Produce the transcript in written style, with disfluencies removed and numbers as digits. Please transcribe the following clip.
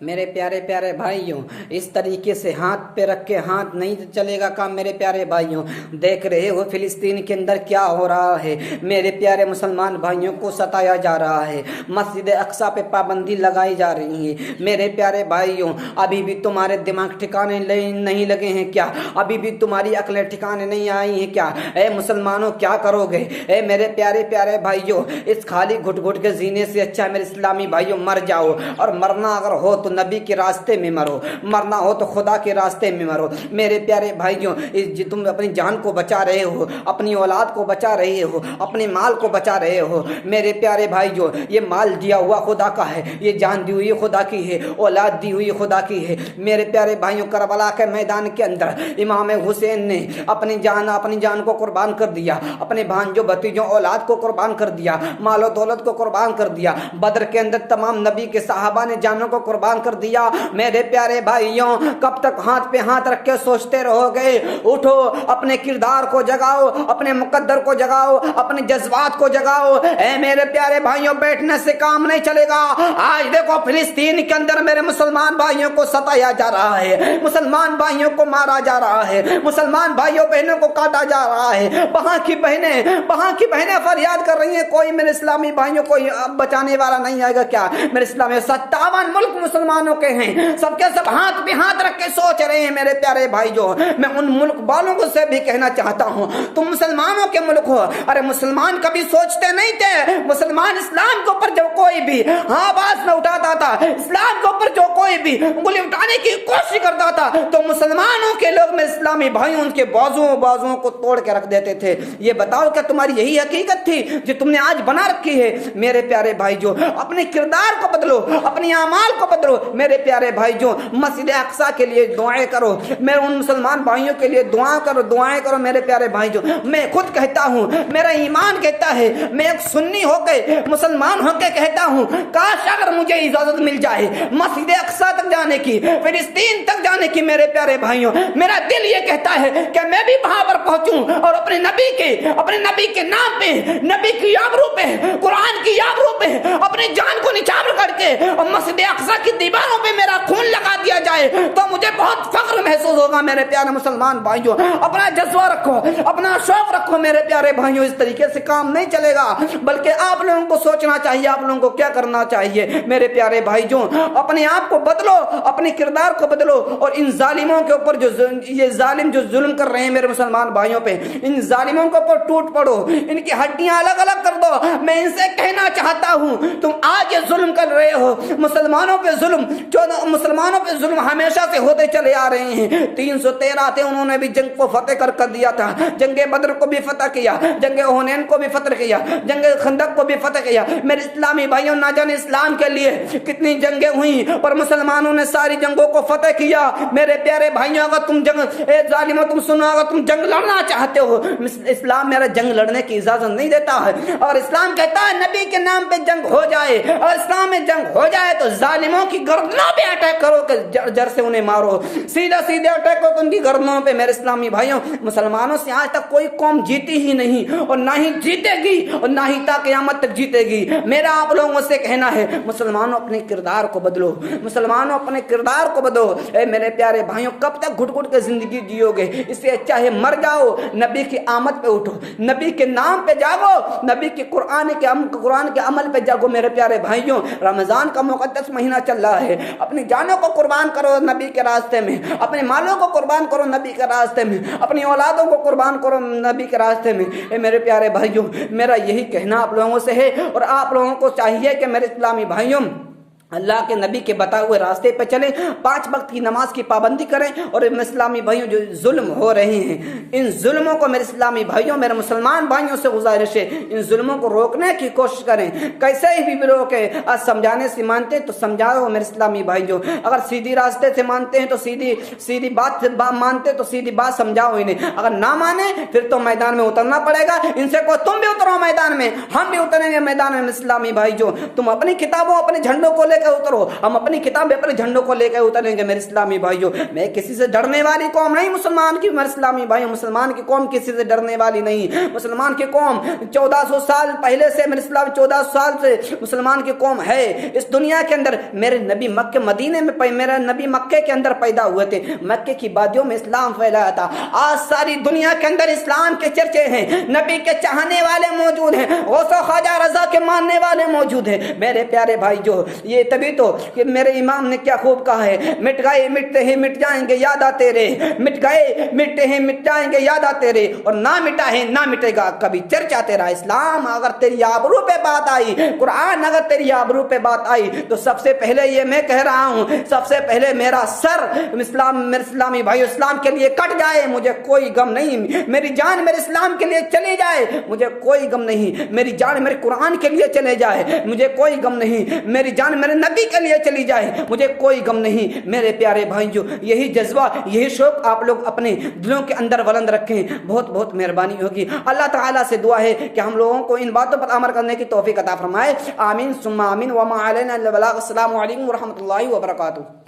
میرے پیارے پیارے بھائیوں، اس طریقے سے ہاتھ پہ رکھ کے ہاتھ نہیں چلے گا کام میرے پیارے بھائیوں۔ دیکھ رہے ہو فلسطین کے اندر کیا ہو رہا ہے، میرے پیارے مسلمان بھائیوں کو ستایا جا رہا ہے، مسجد اقصی پہ پابندی لگائی جا رہی ہے۔ میرے پیارے بھائیوں، ابھی بھی تمہارے دماغ ٹھکانے نہیں لگے ہیں کیا؟ ابھی بھی تمہاری عقلیں ٹھکانے نہیں آئی ہیں کیا؟ اے مسلمانوں کیا کرو گے؟ اے میرے پیارے پیارے بھائیوں، اس خالی گھٹ گھٹ کے جینے سے اچھا میرے اسلامی بھائیوں مر جاؤ، اور مرنا اگر ہو تو نبی کے راستے میں مرو، مرنا ہو تو خدا کے راستے میں مرو۔ میرے پیارے بھائیوں، تم اپنی جان کو بچا رہے ہو، اپنی اولاد کو بچا رہے ہو، اپنے مال کو بچا رہے ہو۔ میرے پیارے بھائیوں، یہ مال دیا ہوا خدا کا ہے، یہ جان دی ہوئی خدا کی ہے، اولاد دی ہوئی خدا کی ہے۔ میرے پیارے بھائیوں، کربلا کے میدان کے اندر امام حسین نے اپنی جان کو قربان کر دیا، اپنے بھانجوں بھتیجوں اولاد کو قربان کر دیا، مال و دولت کو قربان کر دیا۔ بدر کے اندر تمام نبی کے صحابہ نے جانوں کو قربان کر دیا۔ میرے پیارے بھائیوں، کب تک ہاتھ پہ ہاتھ رکھ کے سوچتے رہو گے؟ اٹھو، اپنے کردار کو جگاؤ، اپنے مقدر کو جگاؤ، اپنے جذبات کو جگاؤ۔ اے میرے پیارے بھائیوں، بیٹھنے سے کام نہیں چلے گا۔ آج دیکھو فلسطین کے اندر میرے مسلمان بھائیوں کو ستایا جا رہا ہے، مسلمان بھائیوں کو مارا جا رہا ہے، مسلمان بھائیوں بہنوں کو کاٹا جا رہا ہے۔ وہاں کی بہنیں فریاد کر رہی ہیں، کوئی میرے اسلامی بھائیوں کو بچانے والا نہیں آئے گا کیا؟ میرے اسلامی 57 ملک مسلمانوں کے ہیں، سب کے سب ہاتھ پہ ہاتھ رکھ کے سوچ رہے ہیں۔ میرے پیارے بھائیوں، میں ان ملک والوں کو سے بھی کہنا چاہتا ہوں، تم مسلمانوں کے ملک ہو۔ ارے مسلمان کبھی سوچتے نہیں تھے، مسلمان اسلام کے اوپر جو کوئی بھی آواز نہ اٹھاتا تھا، اسلام کے اوپر جو کوئی بھی انگلی اٹھانے کی کوشش کرتا تھا، تو مسلمانوں کے لوگ میں اسلامی بھائیوں ان کے بازوؤں کو توڑ کے رکھ دیتے تھے۔ یہ بتاؤ کہ تمہاری یہی حقیقت تھی جو تم نے آج بنا رکھی ہے؟ میرے پیارے بھائیوں، اپنے کردار کو بدلو، اپنی اعمال کو بدلو۔ میرے پیارے بھائیوں، مسجد اقصی کے لیے دعائیں کرو، میں ان مسلمان بھائیوں کے لیے دعائیں کرو۔ میرے پیارے بھائیوں، میں خود کہتا ہوں، میرا ایمان کہتا ہے، میں ایک سنی ہو کے مسلمان ہو کے کہتا ہوں، کاش اگر مجھے اجازت مل جائے مسجد اقصی تک جانے کی، فلسطین تک جانے کی۔ میرے پیارے بھائیوں، میرا دل یہ کہتا ہے کہ میں بھی وہاں پر پہنچوں اور اپنے نبی کے نام پہ، نبی کی آبرو پہ، قرآن کی آبرو پہ اپنی جان کو نچھاور کر کے اور مسجد اقصی کی دیواروں پہ میرا خون لگا دیا جائے تو مجھے بہت فخر محسوس ہوگا۔ میرے پیارے مسلمان بھائیوں، اپنا جذبہ رکھو، اپنا شوق رکھو۔ میرے پیارے بھائیوں، اس طریقے سے کام نہیں چلے گا، بلکہ آپ لوگوں کو سوچنا چاہیے، آپ لوگوں کو کیا کرنا چاہیے۔ میرے پیارے بھائیوں، اپنے آپ کو بدلو، اپنے کردار کو بدلو، اور ان ظالموں کے اوپر یہ ظالم جو ظلم کر رہے ہیں میرے مسلمان بھائیوں پہ، ان ظالموں کے اوپر ٹوٹ پڑو، ان کی ہڈیاں الگ الگ کر دو۔ میں ان سے کہنا چاہتا ہوں، تم آج یہ ظلم کر رہے ہو، مسلمانوں پہ ظلم، جو مسلمانوں پہ ظلم ہمیشہ سے ہوتے چلے آ رہے ہیں۔ 313 تھے، انہوں نے بھی جنگ کو فتح کر دیا تھا، جنگ بدر کو بھی فتح کیا، جنگ حنین کو بھی فتح کیا، جنگ خندق کو بھی فتح کیا۔ میرے اسلامی بھائیوں، نہ جانے اسلام کے لیے کتنی جنگیں ہوئیں، اور مسلمانوں نے ساری جنگوں کو فتح کیا۔ میرے پیارے بھائیوں، اگر تم ظالموں تم سنو، اگر تم جنگ لڑنا چاہتے ہو، اسلام میرا جنگ لڑنے کی اجازت نہیں دیتا ہے، اور اسلام کہتا ہے نبی کے نام پہ جنگ ہو جائے، اور اسلام میں جنگ ہو جائے تو ظالموں کی گردنوں پہ اٹیک کرو کہ جڑ سے انہیں مارو، سیدھے اٹیک کرو ان کی گردنوں پہ۔ میرے اسلامی بھائیوں، مسلمانوں سے آج تک کوئی قوم جیتی ہی نہیں، اور نہ ہی جیتے گی، اور نہ ہی تا قیامت تک جیتے گی۔ میرا آپ لوگوں سے کہنا ہے، مسلمانوں اپنے کردار کو بدلو، مسلمانوں اپنے کردار کو بدلو۔ اے میرے پیارے بھائیوں، کب تک گھٹ گھٹ کے زندگی جیو گے؟ اس سے اچھا ہے مر جاؤ، نبی کی آمد پہ اٹھو، نبی کے نام پہ جاگو، نبی کے قرآن کے عمل پہ جاگو۔ میرے پیارے بھائیوں، رمضان کا مقدس مہینہ چل رہا ہے، اپنی جانوں کو قربان کرو نبی کے راستے میں، اپنے مالوں کو قربان کرو نبی کے راستے میں، اپنی اولادوں کو قربان کرو نبی کے راستے میں۔ اے میرے پیارے بھائیوں، میرا یہی کہنا آپ لوگوں سے ہے، اور آپ لوگوں کو چاہیے کہ میرے اسلامی بھائیوں، اللہ کے نبی کے بتائے ہوئے راستے پہ چلیں، 5 وقت کی نماز کی پابندی کریں، اور اسلامی بھائیوں جو ظلم ہو رہے ہیں، ان ظلموں کو میرے اسلامی بھائیوں، میرے مسلمان بھائیوں سے گزارش ہے، ان ظلموں کو روکنے کی کوشش کریں، کیسے ہی بھی روکیں۔ سمجھانے سے مانتے تو سمجھاؤ میرے اسلامی بھائیوں، اگر سیدھی راستے سے مانتے ہیں تو سیدھی بات سے مانتے تو سیدھی بات سمجھاؤ انہیں، اگر نہ مانے پھر تو میدان میں اترنا پڑے گا۔ ان سے کو تم بھی اترو میدان میں، ہم بھی اتریں گے میدان میں۔ اسلامی بھائیوں، تم اپنی کتابوں، اپنے جھنڈوں کو لے کے اترو, ہم اپنی کتابیں اپنے جھنڈوں کو لے کے اتریں گے. میرے اسلامی بھائیوں, میں کسی سے ڈرنے والی قوم نہیں مسلمان کی. میرے اسلامی بھائیوں, مسلمان کی قوم کسی سے ڈرنے والی نہیں. مسلمان کی قوم 1400 سال پہلے سے, میرے اسلام 1400 سال سے مسلمان کی قوم ہے اس دنیا کے اندر. میرے نبی مکہ مدینے میں میرا نبی مکے کے اندر پیدا ہوئے تھے, مکے کی وادیوں میں اسلام پھیلایا تھا. آج ساری دنیا کے اندر اسلام کے چرچے ہیں, نبی کے چاہنے والے موجود ہیں, غوث و خواجہ رضا کے ماننے والے موجود ہیں. میرے پیارے بھائی جو یہ تبھی تو کہ میرے امام نے کیا خوب کہا ہے, مٹ گئے مٹتے ہیں مٹ جائیں گے یاد آتے رہے, مٹ گئے مٹتے ہیں مٹ جائیں گے یاد آتے رہے, اور نہ مٹا ہے نہ مٹے گا کبھی چرچا تیرا. اسلام اگر تیری آبرو پہ بات آئی, قرآن اگر تیری آبرو پہ بات آئی, تو سب سے پہلے یہ میں کہہ رہا ہوں, سب سے پہلے میرا سر اسلام, میرے اسلامی بھائی اسلام کے لیے کٹ جائے مجھے کوئی غم نہیں. میری جان میرے اسلام کے لیے چلی جائے مجھے کوئی غم نہیں. میری جان میرے قرآن کے لیے چلے جائے مجھے کوئی غم نہیں. میری جان میرے نبی کے لیے چلی جائے مجھے کوئی غم نہیں. میرے پیارے بھائیو, یہی جذبہ یہی شوق آپ لوگ اپنے دلوں کے اندر بلند رکھیں, بہت بہت مہربانی ہوگی. اللہ تعالیٰ سے دعا ہے کہ ہم لوگوں کو ان باتوں پر عمل کرنے کی توفیق عطا فرمائے. آمین ثم آمین. وما علینا الا البلاغ. السلام علیکم ورحمۃ اللہ وبرکاتہ.